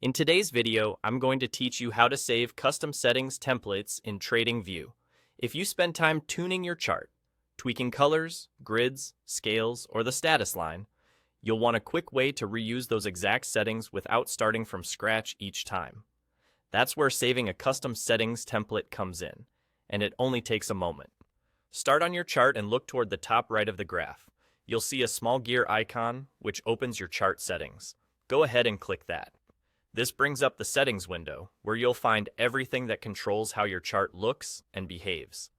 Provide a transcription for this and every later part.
In today's video, I'm going to teach you how to save custom settings templates in TradingView. If you spend time tuning your chart, tweaking colors, grids, scales, or the status line, you'll want a quick way to reuse those exact settings without starting from scratch each time. That's where saving a custom settings template comes in, and it only takes a moment. Start on your chart and look toward the top right of the graph. You'll see a small gear icon, which opens your chart settings. Go ahead and click that. This brings up the settings window, where you'll find everything that controls how your chart looks and behaves.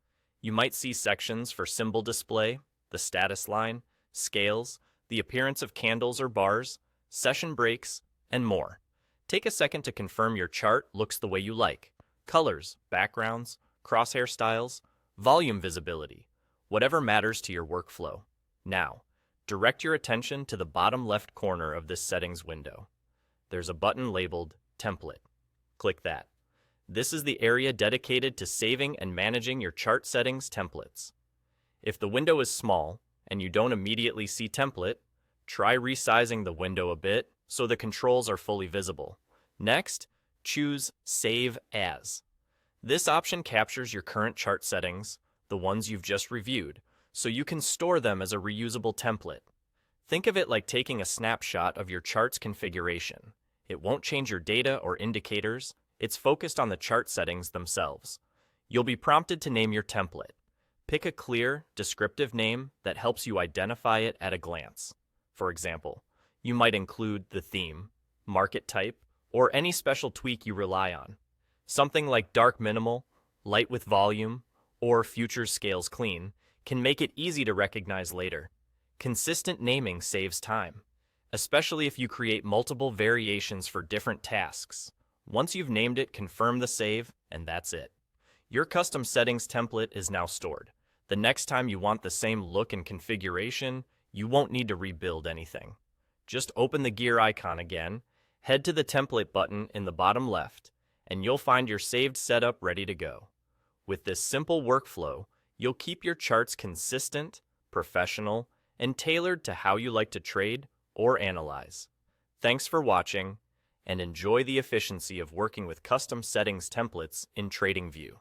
You might see sections for symbol display, the status line, scales, the appearance of candles or bars, session breaks, and more. Take a second to confirm your chart looks the way you like. Colors, backgrounds, crosshair styles, volume visibility, whatever matters to your workflow. Now, direct your attention to the bottom left corner of this settings window. There's a button labeled Template. Click that. This is the area dedicated to saving and managing your chart settings templates. If the window is small and you don't immediately see Template, try resizing the window a bit so the controls are fully visible. Next, choose Save As. This option captures your current chart settings, the ones you've just reviewed, so you can store them as a reusable template. Think of it like taking a snapshot of your chart's configuration. It won't change your data or indicators. It's focused on the chart settings themselves. You'll be prompted to name your template. Pick a clear, descriptive name that helps you identify it at a glance. For example, you might include the theme, market type, or any special tweak you rely on. Something like dark minimal, light with volume, or futures scales clean can make it easy to recognize later. Consistent naming saves time, especially if you create multiple variations for different tasks. Once you've named it, confirm the save, and that's it. Your custom settings template is now stored. The next time you want the same look and configuration, you won't need to rebuild anything. Just open the gear icon again, head to the template button in the bottom left, and you'll find your saved setup ready to go. With this simple workflow, you'll keep your charts consistent, professional, and tailored to how you like to trade or analyze. Thanks for watching, and enjoy the efficiency of working with custom settings templates in TradingView.